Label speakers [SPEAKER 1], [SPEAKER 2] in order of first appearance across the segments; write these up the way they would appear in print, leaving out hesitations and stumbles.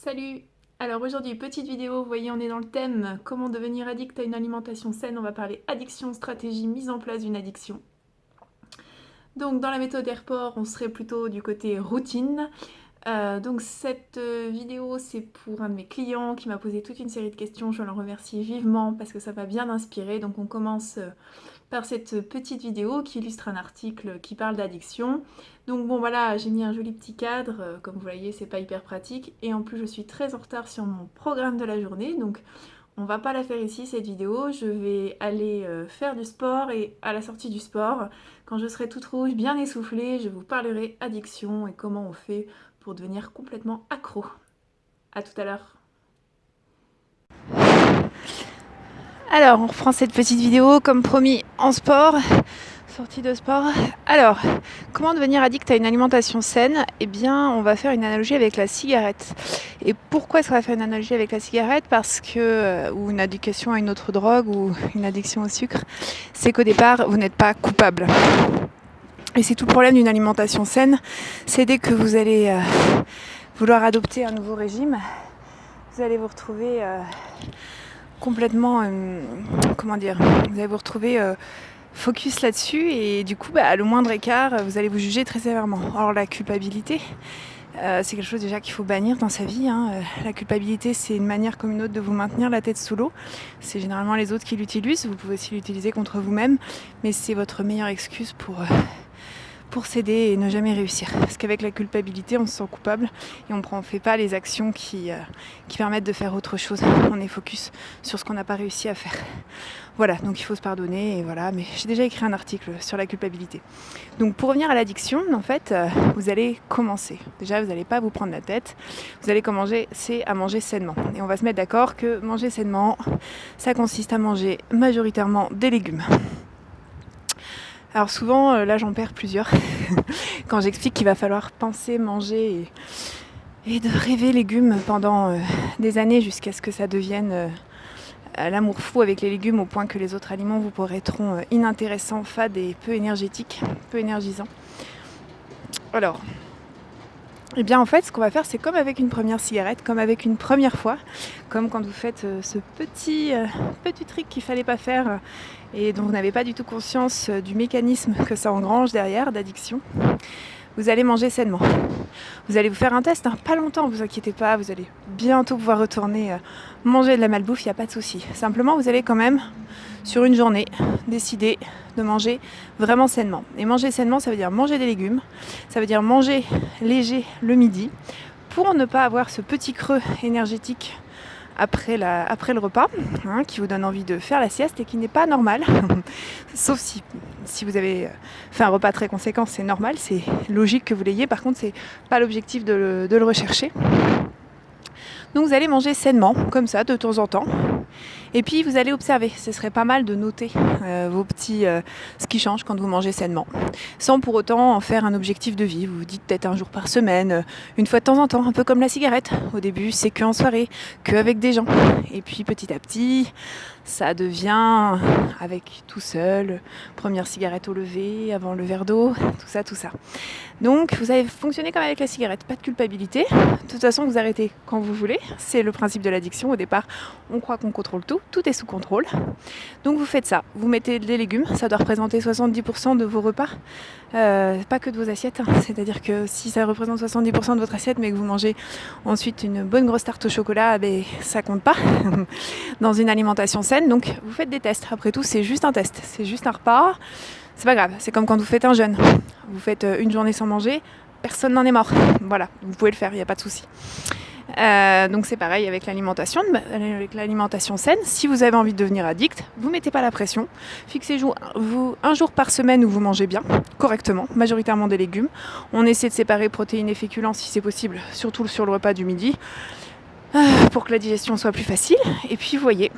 [SPEAKER 1] Salut! Alors aujourd'hui, petite vidéo, vous voyez on est dans le thème comment devenir addict à une alimentation saine, on va parler addiction, stratégie, mise en place d'une addiction. Donc dans la méthode Airport, on serait plutôt du côté routine. Donc cette vidéo c'est pour un de mes clients qui m'a posé toute une série de questions, je l'en remercie vivement parce que ça m'a bien inspiré. Donc on commence par cette petite vidéo qui illustre un article qui parle d'addiction. Donc bon voilà, j'ai mis un joli petit cadre, comme vous voyez c'est pas hyper pratique, et en plus je suis très en retard sur mon programme de la journée, donc on va pas la faire ici cette vidéo, je vais aller faire du sport, et à la sortie du sport, quand je serai toute rouge, bien essoufflée, je vous parlerai addiction et comment on fait pour devenir complètement accro. A tout à l'heure. Alors, on reprend cette petite vidéo comme promis en sport, sortie de sport. Alors, comment devenir addict à une alimentation saine? Eh bien, on va faire une analogie avec la cigarette. Et pourquoi est-ce qu'on va faire une analogie avec la cigarette? Parce que, ou une addiction à une autre drogue, ou une addiction au sucre, c'est qu'au départ, vous n'êtes pas coupable. Et c'est tout le problème d'une alimentation saine, c'est dès que vous allez vouloir adopter un nouveau régime, vous allez vous retrouver complètement, vous allez vous retrouver focus là-dessus, et du coup, le moindre écart, vous allez vous juger très sévèrement. Alors la culpabilité, c'est quelque chose déjà qu'il faut bannir dans sa vie. La culpabilité, c'est une manière comme une autre de vous maintenir la tête sous l'eau. C'est généralement les autres qui l'utilisent, vous pouvez aussi l'utiliser contre vous-même, mais c'est votre meilleure excuse pour céder et ne jamais réussir. Parce qu'avec la culpabilité, on se sent coupable et on ne fait pas les actions qui permettent de faire autre chose. On est focus sur ce qu'on n'a pas réussi à faire. Voilà, donc il faut se pardonner, et voilà. Mais j'ai déjà écrit un article sur la culpabilité. Donc pour revenir à l'addiction, en fait, vous allez commencer. Déjà, vous n'allez pas vous prendre la tête. Vous allez commencer à manger sainement. Et on va se mettre d'accord que manger sainement, ça consiste à manger majoritairement des légumes. Alors souvent, là j'en perds plusieurs, quand j'explique qu'il va falloir penser, manger et de rêver légumes pendant des années jusqu'à ce que ça devienne l'amour fou avec les légumes, au point que les autres aliments vous paraîtront inintéressants, fades et peu énergétiques, peu énergisants. Alors, eh bien en fait ce qu'on va faire, c'est comme avec une première cigarette, comme avec une première fois, comme quand vous faites ce petit truc qu'il fallait pas faire et dont vous n'avez pas du tout conscience du mécanisme que ça engrange derrière d'addiction. Vous allez manger sainement. Vous allez vous faire un test, pas longtemps, vous inquiétez pas, vous allez bientôt pouvoir retourner manger de la malbouffe, il n'y a pas de souci. Simplement, vous allez quand même, sur une journée, décider de manger vraiment sainement. Et manger sainement, ça veut dire manger des légumes, ça veut dire manger léger le midi, pour ne pas avoir ce petit creux énergétique après le repas, qui vous donne envie de faire la sieste et qui n'est pas normal. Sauf si vous avez fait un repas très conséquent, c'est normal, c'est logique que vous l'ayez. Par contre, c'est pas l'objectif de le rechercher. Donc vous allez manger sainement, comme ça, de temps en temps. Et puis vous allez observer, ce serait pas mal de noter ce qui change quand vous mangez sainement, sans pour autant en faire un objectif de vie. Vous vous dites peut-être un jour par semaine, une fois de temps en temps, un peu comme la cigarette. Au début, c'est qu'en soirée, qu'avec des gens. Et puis petit à petit, ça devient avec tout seul, première cigarette au lever, avant le verre d'eau, tout ça. Donc vous allez fonctionner comme avec la cigarette, pas de culpabilité. De toute façon, vous arrêtez quand vous voulez. C'est le principe de l'addiction. Au départ, on croit qu'on contrôle tout est sous contrôle. Donc vous faites ça, vous mettez des légumes, ça doit représenter 70% de vos repas, pas que de vos assiettes. C'est-à-dire que si ça représente 70% de votre assiette, mais que vous mangez ensuite une bonne grosse tarte au chocolat, ça compte pas dans une alimentation saine. Donc vous faites des tests. Après tout, c'est juste un test, c'est juste un repas. C'est pas grave, c'est comme quand vous faites un jeûne. Vous faites une journée sans manger, personne n'en est mort. Voilà, vous pouvez le faire, il n'y a pas de souci. Donc c'est pareil avec l'alimentation saine. Si vous avez envie de devenir addict, vous mettez pas la pression. Fixez-vous un jour par semaine où vous mangez bien, correctement, majoritairement des légumes. On essaie de séparer protéines et féculents si c'est possible, surtout sur le repas du midi, pour que la digestion soit plus facile. Et puis voyez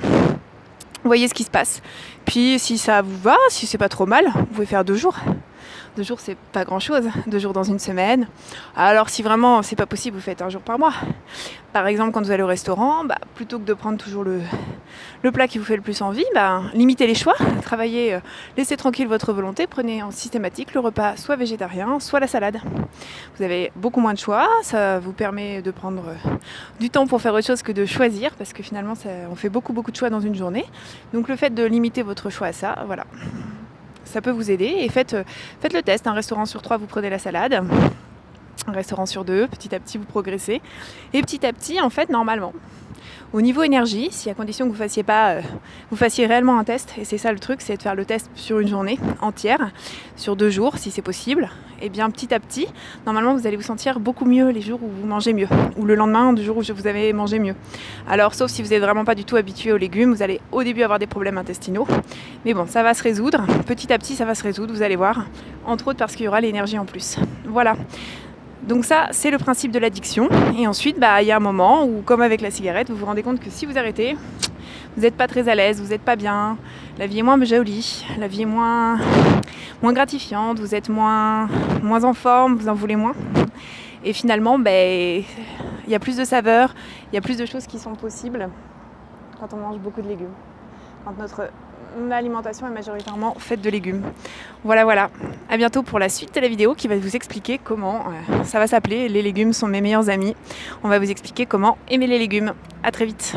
[SPEAKER 1] ce qui se passe. Puis si ça vous va, si c'est pas trop mal, vous pouvez faire 2 jours. 2 jours, c'est pas grand-chose. 2 jours dans une semaine. Alors si vraiment c'est pas possible, vous faites 1 jour par mois. Par exemple, quand vous allez au restaurant, plutôt que de prendre toujours le plat qui vous fait le plus envie, limitez les choix, travaillez, laissez tranquille votre volonté, prenez en systématique le repas soit végétarien, soit la salade. Vous avez beaucoup moins de choix, ça vous permet de prendre du temps pour faire autre chose que de choisir, parce que finalement on fait beaucoup de choix dans une journée. Donc le fait de limiter votre choix à ça, voilà, ça peut vous aider. Et faites le test, un restaurant sur 3 vous prenez la salade, un restaurant sur 2, petit à petit vous progressez. Et petit à petit, en fait, normalement, au niveau énergie, si à condition que vous fassiez réellement un test, et c'est ça le truc, c'est de faire le test sur une journée entière, sur 2 jours si c'est possible, et bien petit à petit, normalement vous allez vous sentir beaucoup mieux les jours où vous mangez mieux, ou le lendemain du jour où vous avez mangé mieux. Alors sauf si vous n'êtes vraiment pas du tout habitué aux légumes, vous allez au début avoir des problèmes intestinaux, mais bon, ça va se résoudre, petit à petit ça va se résoudre, vous allez voir, entre autres parce qu'il y aura l'énergie en plus. Voilà. Donc ça, c'est le principe de l'addiction. Et ensuite, il y a un moment où, comme avec la cigarette, vous vous rendez compte que si vous arrêtez, vous n'êtes pas très à l'aise, vous n'êtes pas bien, la vie est moins jolie, la vie est moins gratifiante, vous êtes moins en forme, vous en voulez moins. Et finalement, il y a plus de saveurs, il y a plus de choses qui sont possibles quand on mange beaucoup de légumes. Quand notre l'alimentation est majoritairement faite de légumes. Voilà. À bientôt pour la suite de la vidéo qui va vous expliquer comment, ça va s'appeler « Les légumes sont mes meilleurs amis ». On va vous expliquer comment aimer les légumes. À très vite.